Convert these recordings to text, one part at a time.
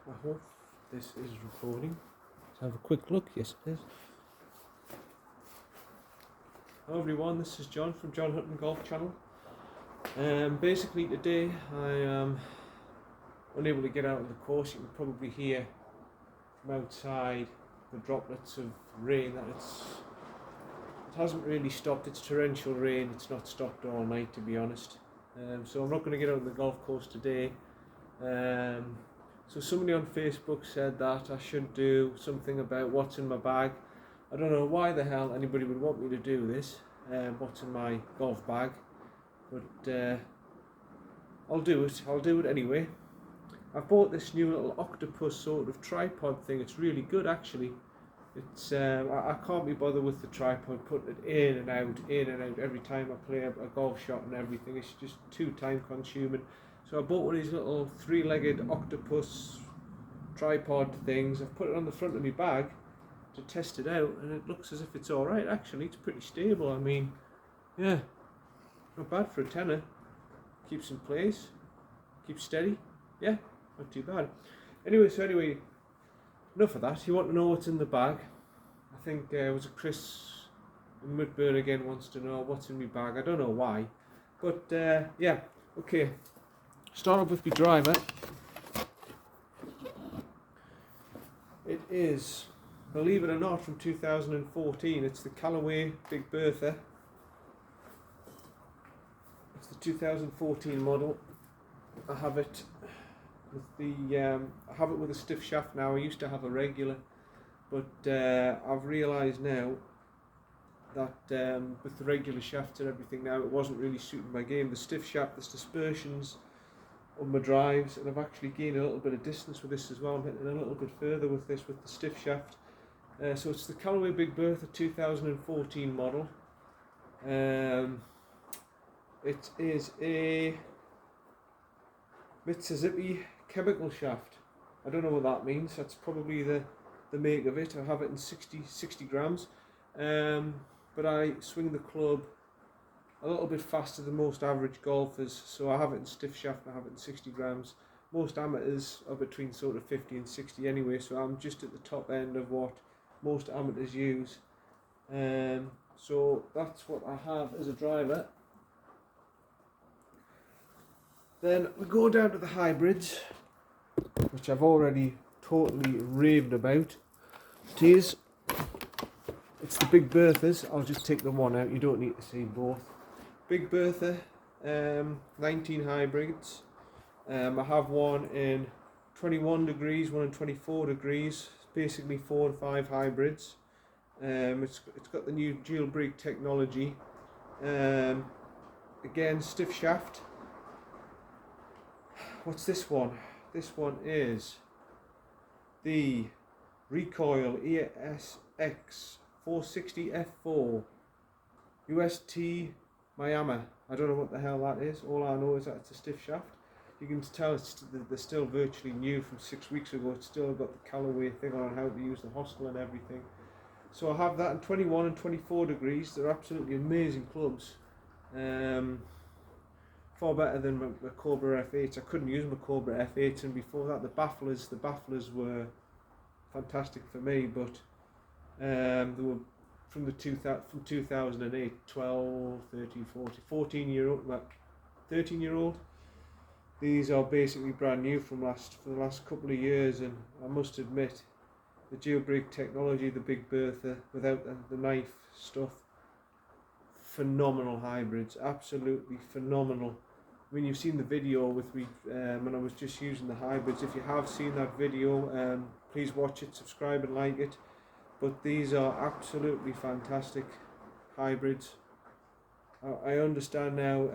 I hope this is recording. Let's have a quick look. Yes, it is. Hello everyone, this is John from John Hutton Golf Channel. Basically today I am unable to get out of the course. You can probably hear from outside the droplets of rain that it hasn't really stopped. It's torrential rain. It's not stopped all night, to be honest. So I'm not going to get out on the golf course today. So somebody on Facebook said that I should do something about what's in my bag. I don't know why the hell anybody would want me to do this, what's in my golf bag, but I'll do it anyway. I've bought this new little octopus sort of tripod thing. It's really good actually. It's I can't be bothered with the tripod, putting it in and out every time I play a golf shot and everything. It's just too time consuming. So I bought one of these little three-legged octopus tripod things. I've put it on the front of my bag to test it out, and it looks as if it's alright actually. It's pretty stable. I mean, yeah, not bad for a tenner. Keeps in place, keeps steady. Yeah, not too bad. Anyway, enough of that. You want to know what's in the bag? I think it was a Chris in Mudburn again wants to know what's in my bag. I don't know why, but yeah, okay. Start off with my driver. It is, believe it or not, from 2014. It's the Callaway Big Bertha. It's the 2014 model. I have it with a stiff shaft now. I used to have a regular, but I've realised now that with the regular shafts and everything now, it wasn't really suiting my game. The stiff shaft, there's dispersions on my drives, and I've actually gained a little bit of distance with this as well. I'm hitting a little bit further with this with the stiff shaft. So it's the Callaway Big Bertha 2014 model. It is a Mississippi chemical shaft. I don't know what that means. That's probably the make of it. I have it in 60 grams. But I swing the club a little bit faster than most average golfers, so I have it in stiff shaft and I have it in 60 grams. Most amateurs are between sort of 50 and 60 anyway, so I'm just at the top end of what most amateurs use. So that's what I have as a driver. Then we go down to the hybrids, which I've already totally raved about. It's the Big Berthas. I'll just take the one out, you don't need to see both. Big Bertha 19 hybrids. I have one in 21 degrees, one in 24 degrees. It's basically 4 and 5 hybrids. It's got the new jailbreak technology. Again, stiff shaft. What's this one? This one is the Recoil ESX 460 F4 UST Miami. I don't know what the hell that is. All I know is that it's a stiff shaft. You can tell they're still virtually new from 6 weeks ago. It's still got the Callaway thing on how to use the hostel and everything. So I have that in 21 and 24 degrees. They're absolutely amazing clubs. Far better than my Cobra F8s. I couldn't use my Cobra F8s, and before that the bafflers were fantastic for me, but they were from 2008, 12, 13, 14 year old, 13 year old. These are basically brand new for the last couple of years, and I must admit the jailbreak technology, the Big Bertha without the knife stuff, phenomenal hybrids, absolutely phenomenal. I mean, you've seen the video with me when I was just using the hybrids. If you have seen that video, please watch it, subscribe and like it. But these are absolutely fantastic hybrids. I understand now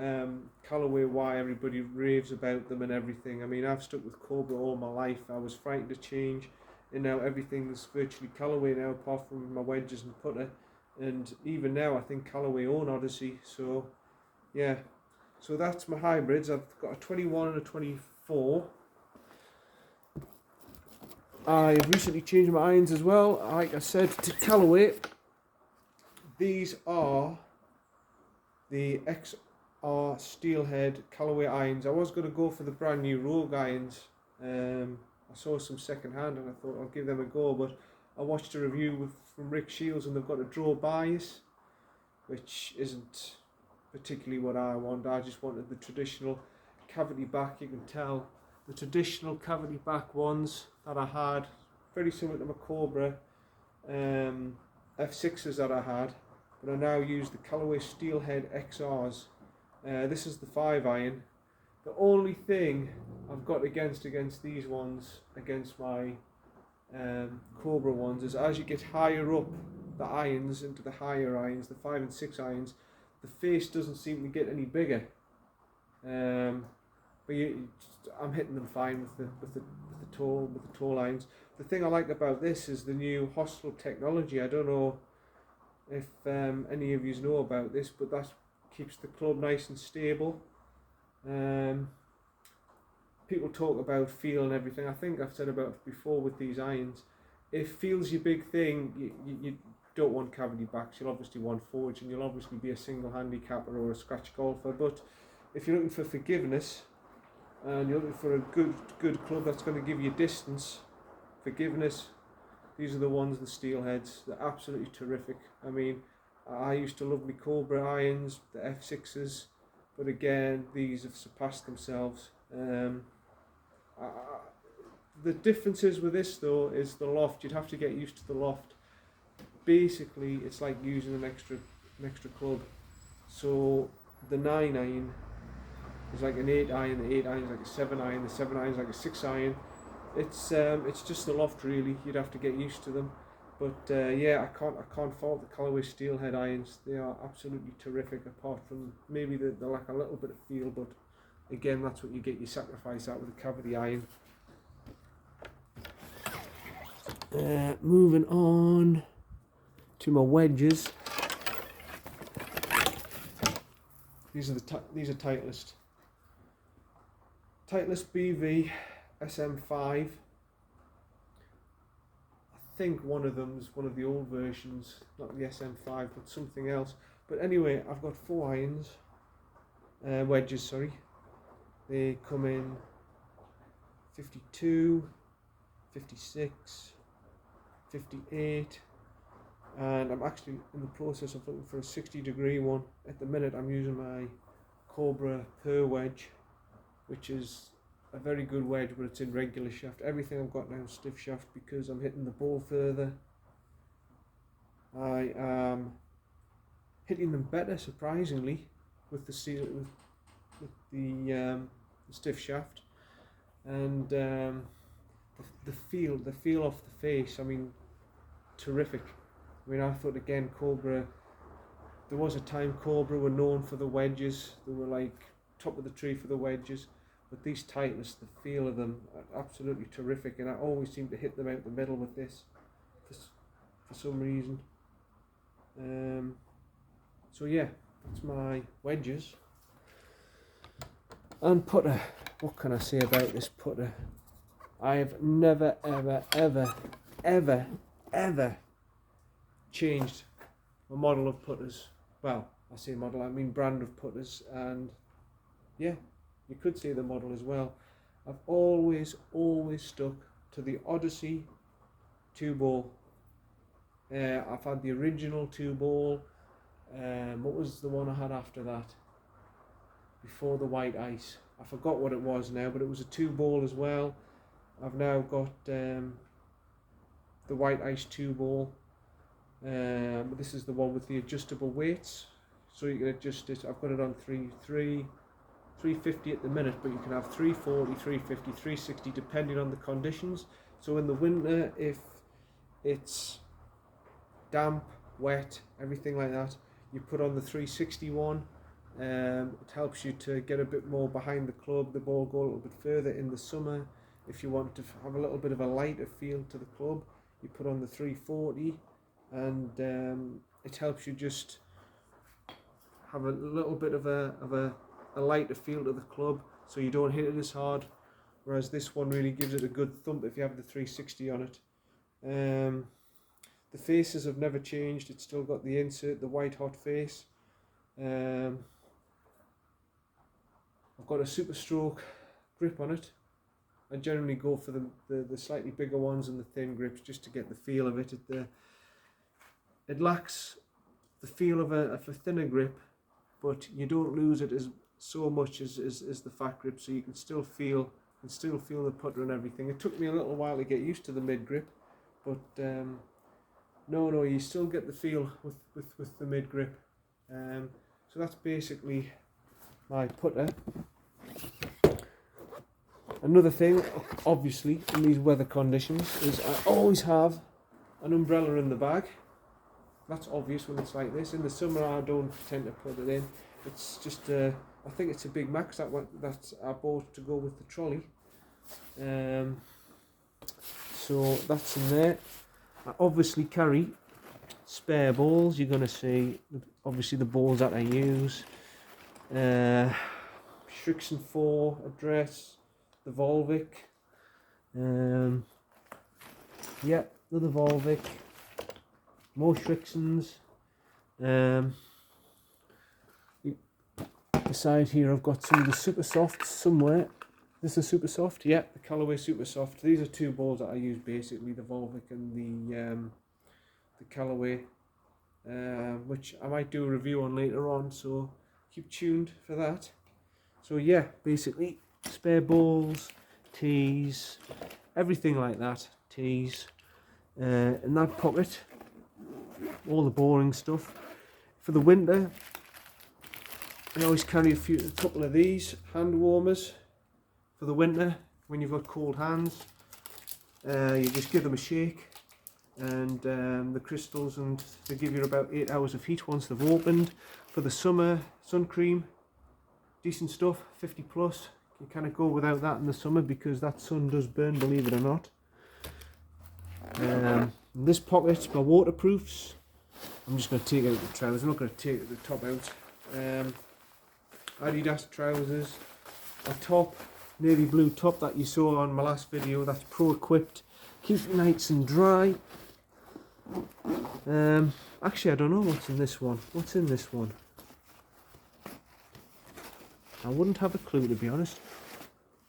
Callaway, why everybody raves about them and everything. I mean, I've stuck with Cobra all my life. I was frightened to change, and now everything's virtually Callaway now, apart from my wedges and putter. And even now, I think Callaway own Odyssey. So, yeah. So that's my hybrids. I've got a 21 and a 24. I've recently changed my irons as well. Like I said to Callaway, these are the XR Steelhead Callaway irons. I was going to go for the brand new Rogue irons. I saw some second hand and I thought I'll give them a go, but I watched a review from Rick Shields and they've got a draw bias, which isn't particularly what I want. I just wanted the traditional cavity back. You can tell the traditional cavity back ones that I had, very similar to my Cobra F6s that I had, but I now use the Callaway Steelhead XRs. This is the 5 iron. The only thing I've got against these ones, against my Cobra ones, is as you get higher up the irons, into the higher irons, the 5 and 6 irons, the face doesn't seem to get any bigger. But I'm hitting them fine with the tall irons. The thing I like about this is the new hostile technology. I don't know if any of you know about this, but that keeps the club nice and stable. People talk about feel and everything. I think I've said about it before with these irons. If feel's your big thing, you don't want cavity backs. You'll obviously want forge, and you'll obviously be a single handicapper or a scratch golfer. But if you're looking for forgiveness and you're looking for a good club that's going to give you distance, forgiveness, these are the ones, the Steelheads. They're absolutely terrific. I mean, I used to love my Cobra irons, the F6s, but again, these have surpassed themselves. The differences with this though is the loft. You'd have to get used to the loft. Basically, it's like using an extra club. So the 9 iron is like an 8 iron, the 8 iron is like a 7 iron, the 7 iron is like a 6 iron. It's just the loft really. You'd have to get used to them. But yeah, I can't fault the Callaway Steelhead irons. They are absolutely terrific. Apart from maybe they lack a little bit of feel, but again, that's what you get. You sacrifice that with a cavity iron. Moving on to my wedges. These are Titleist. Titleist BV SM5. I think one of them is one of the old versions, not the SM5, but something else. But anyway, I've got 4 irons, wedges, sorry. They come in 52, 56, 58, and I'm actually in the process of looking for a 60-degree one. At the minute, I'm using my Cobra Per wedge, which is a very good wedge, but it's in regular shaft. Everything I've got now is stiff shaft because I'm hitting the ball further. I am hitting them better, surprisingly, with the stiff shaft, and the feel off the face. I mean, terrific. I mean, I thought again, Cobra. There was a time Cobra were known for the wedges. They were like top of the tree for the wedges. But these Titleist, the feel of them are absolutely terrific, and I always seem to hit them out the middle with this for some reason. So yeah, that's my wedges. And putter, what can I say about this putter? I have never ever changed a model of putters. Well, I say model, I mean brand of putters, and yeah, you could say the model as well. I've always stuck to the Odyssey 2-ball. I've had the original 2-ball. What was the one I had after that? Before the white ice. I forgot what it was now, but it was a 2-ball as well. I've now got the white ice 2-ball. This is the one with the adjustable weights, so you can adjust it. I've got it on 350 at the minute, but you can have 340, 350, 360 depending on the conditions. So in the winter, if it's damp, wet, everything like that, you put on the 361. It helps you to get a bit more behind the club, the ball go a little bit further. In the summer, if you want to have a little bit of a lighter feel to the club, you put on the 340, and it helps you just have a little bit of a lighter feel to the club, so you don't hit it as hard. Whereas this one really gives it a good thump if you have the 360 on it. The faces have never changed. It's still got the insert, the white hot face. I've got a Super Stroke grip on it, I generally go for the slightly bigger ones and the thin grips just to get the feel of it. It lacks the feel of a thinner grip, but you don't lose it as so much as the fat grip, so you can still feel the putter and everything. It took me a little while to get used to the mid grip, but no, you still get the feel with the mid grip. So that's basically my putter. Another thing, obviously, in these weather conditions, is I always have an umbrella in the bag. That's obvious when it's like this. In the summer, I don't tend to put it in. It's just, I think it's a Big Max that I bought to go with the trolley. So that's in there. I obviously carry spare balls. You're going to see, obviously, the balls that I use. Shrixon 4 address. The Volvic, yeah, another Volvic, more Shrixons. Beside here I've got some of the Super Softs somewhere. This is a Super Soft, yeah, the Callaway Super Soft. These are two balls that I use basically, the Volvic and the Callaway, which I might do a review on later on, so keep tuned for that. So yeah, basically, spare balls, tees, everything like that, tees, in that pocket, all the boring stuff. For the winter, I always carry a couple of these hand warmers for the winter. When you've got cold hands, you just give them a shake, and the crystals, and they give you about 8 hours of heat once they've opened. For the summer, sun cream, decent stuff, 50 plus. You kind of go without that in the summer because that sun does burn, believe it or not. This pocket's my waterproofs. I'm just going to take out the trousers. I'm not going to take the top out. Adidas trousers. A top, navy blue top that you saw on my last video. That's pro equipped. Keeps it nice and dry. Actually, I don't know what's in this one. What's in this one? I wouldn't have a clue, to be honest.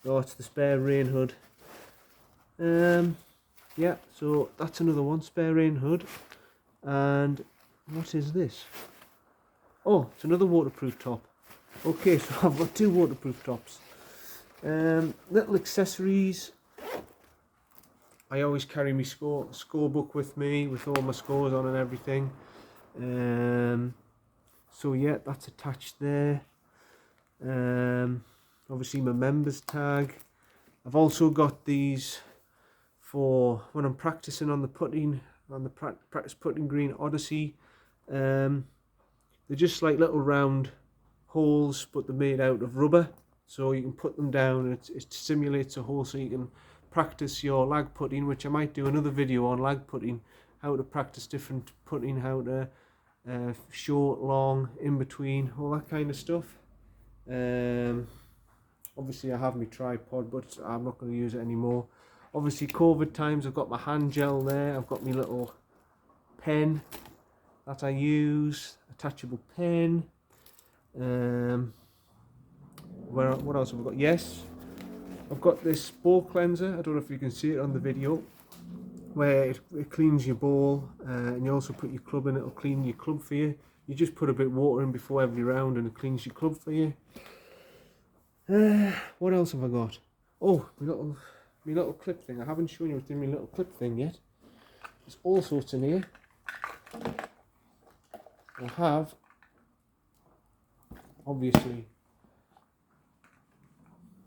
Oh, it's the spare rain hood. Yeah, so that's another one, spare rain hood. And what is this? Oh, it's another waterproof top. Okay, so I've got two waterproof tops. Little accessories. I always carry my score book with me, with all my scores on and everything. So yeah, that's attached there. Obviously my members tag. I've also got these for when I'm practicing on the putting, on the practice putting green Odyssey. They're just like little round holes, but they're made out of rubber, so you can put them down and it simulates a hole, so you can practice your lag putting, which I might do another video on lag putting, how to practice different putting, how to short, long, in between, all that kind of stuff. Obviously I have my tripod, but I'm not going to use it anymore. Obviously COVID times, I've got my hand gel there, I've got my little pen that I use, attachable pen. What else have I got? Yes, I've got this ball cleanser. I don't know if you can see it on the video, where it cleans your ball, and you also put your club in. It'll clean your club for you. You just put a bit of water in before every round and it cleans your club for you. What else have I got? Oh, my little clip thing. I haven't shown you what's in my little clip thing yet. There's all sorts in here. I have, obviously,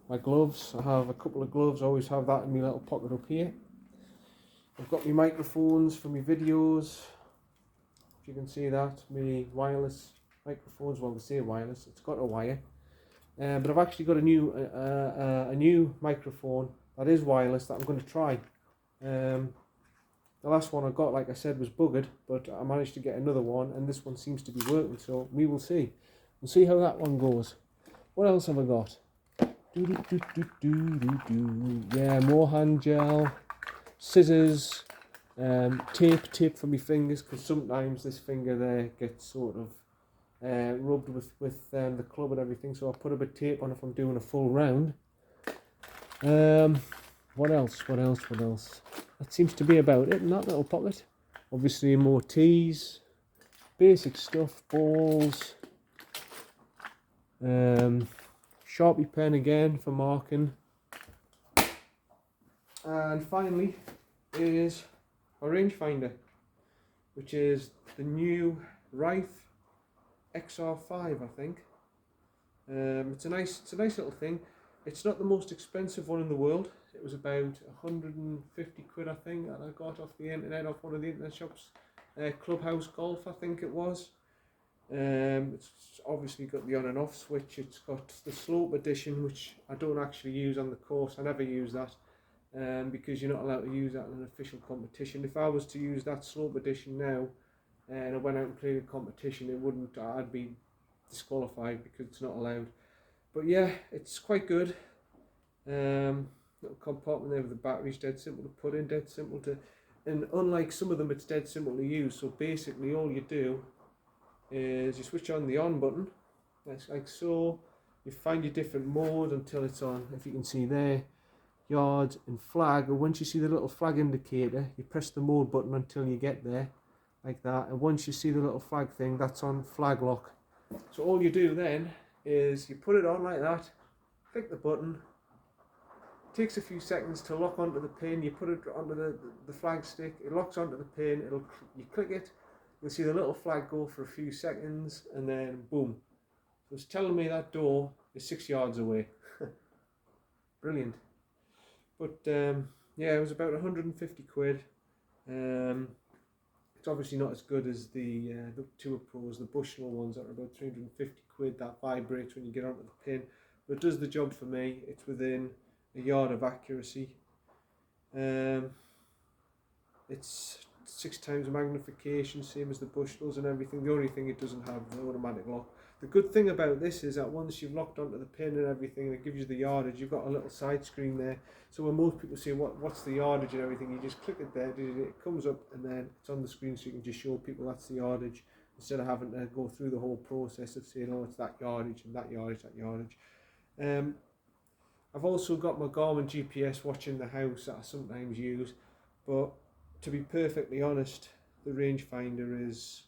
my gloves. I have a couple of gloves. I always have that in my little pocket up here. I've got my microphones for my videos. If you can see that, my wireless microphones. Well, they say wireless. It's got a wire. But I've actually got a new microphone that is wireless that I'm going to try. The last one I got, like I said, was buggered, but I managed to get another one, and this one seems to be working, so we will see. We'll see how that one goes. What else have I got? Yeah, more hand gel, scissors, tape for my fingers, because sometimes this finger there gets sort of rubbed with the club and everything, so I'll put a bit of tape on if I'm doing a full round. What else? What else? What else? That seems to be about it in that little pocket. Obviously more teas, basic stuff, balls, Sharpie pen again for marking. And finally is a rangefinder, which is the new Rife XR5, I think. It's a nice little thing. It's not the most expensive one in the world. It was about 150 quid, I think, that I got off the internet, off one of the internet shops. Clubhouse Golf, I think it was. It's obviously got the on and off switch. It's got the slope edition, which I don't actually use on the course. I never use that. Because you're not allowed to use that in an official competition. If I was to use that slope edition now and I went out and played a competition, I'd be disqualified because it's not allowed. But yeah, it's quite good. Little compartment there with the batteries, dead simple to put in, dead simple to, and unlike some of them, it's dead simple to use. So basically all you do is you switch on the on button, like so. You find your different mode until it's on, if you can see there, yard and flag. And once you see the little flag indicator, you press the mode button until you get there, like that. And once you see the little flag thing, that's on flag lock. So all you do then is you put it on like that, click the button. It takes a few seconds to lock onto the pin. You put it onto the flag stick, it locks onto the pin, you click it, you'll see the little flag go for a few seconds, and then boom. So it's telling me that door is 6 yards away. Brilliant. But yeah, it was about 150 quid. It's obviously not as good as the Tour Pros, the Bushnell ones that are about 350 quid, that vibrates when you get onto the pin. But it does the job for me. It's within a yard of accuracy. It's 6 times magnification, same as the Bushnells and everything. The only thing it doesn't have the automatic lock. The good thing about this is that once you've locked onto the pin and everything, it gives you the yardage. You've got a little side screen there. So when most people say what's the yardage and everything, you just click it there, it comes up, and then it's on the screen, so you can just show people that's the yardage, instead of having to go through the whole process of saying, oh, it's that yardage and that yardage, that yardage. I've also got my Garmin GPS watch in the house that I sometimes use, but to be perfectly honest, the rangefinder is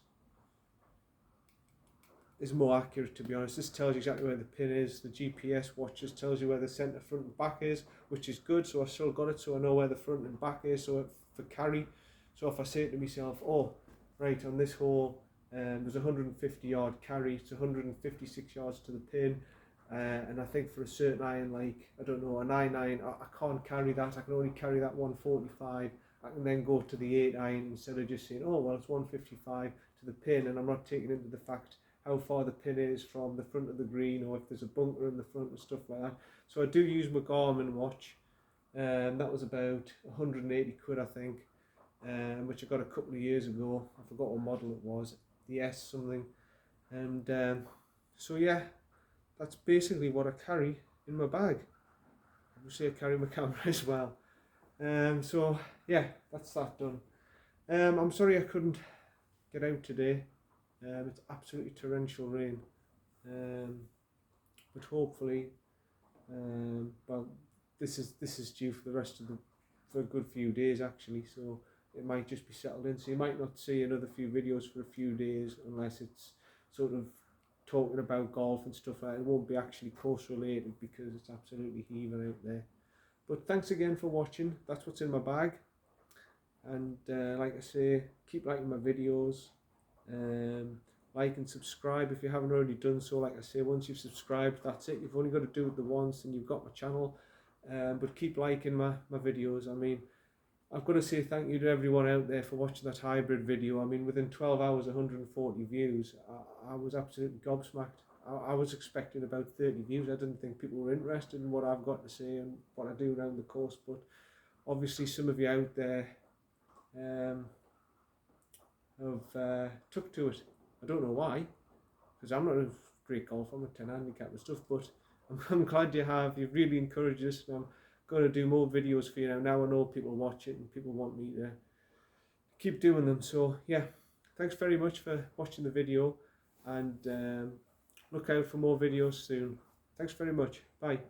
more accurate, to be honest. This tells you exactly where the pin is. The GPS watch just tells you where the centre, front and back is, which is good. So I've still got it, so I know where the front and back is. So for carry, so if I say to myself, oh, right, on this hole, there's a 150 yard carry, it's 156 yards to the pin. And I think for a certain iron, like, I don't know, a 9 iron, I can't carry that. I can only carry that 145. I can then go to the 8 iron instead of just saying, oh, well, it's 155 to the pin, and I'm not taking into the fact how far the pin is from the front of the green, or if there's a bunker in the front and stuff like that. So I do use my Garmin watch, and that was about 180 quid, I think, which I got a couple of years ago. I forgot what model it was, the S something. And so yeah, that's basically what I carry in my bag. Obviously I carry my camera as well. So yeah, that's that done. I'm sorry I couldn't get out today. It's absolutely torrential rain, but hopefully, well, this is due for the rest of for a good few days actually, so it might just be settled in. So you might not see another few videos for a few days unless it's sort of talking about golf and stuff like that. It won't be actually course related because it's absolutely heaving out there. But thanks again for watching. That's what's in my bag, and like I say, keep liking my videos. Like and subscribe if you haven't already done so. Like I say, once you've subscribed, that's it. You've only got to do it the once and you've got my channel. But keep liking my videos. I mean, I've got to say thank you to everyone out there for watching that hybrid video. I mean, within 12 hours 140 views. I was absolutely gobsmacked. I was expecting about 30 views. I didn't think people were interested in what I've got to say and what I do around the course, but obviously some of you out there have took to it. I don't know why, because I'm not a great golfer, I'm a 10 handicap and stuff, but I'm glad you have. You've really encouraged us, and I'm going to do more videos for you now. Now I know people watch it and people want me to keep doing them. So yeah, thanks very much for watching the video, and look out for more videos soon. Thanks very much. Bye.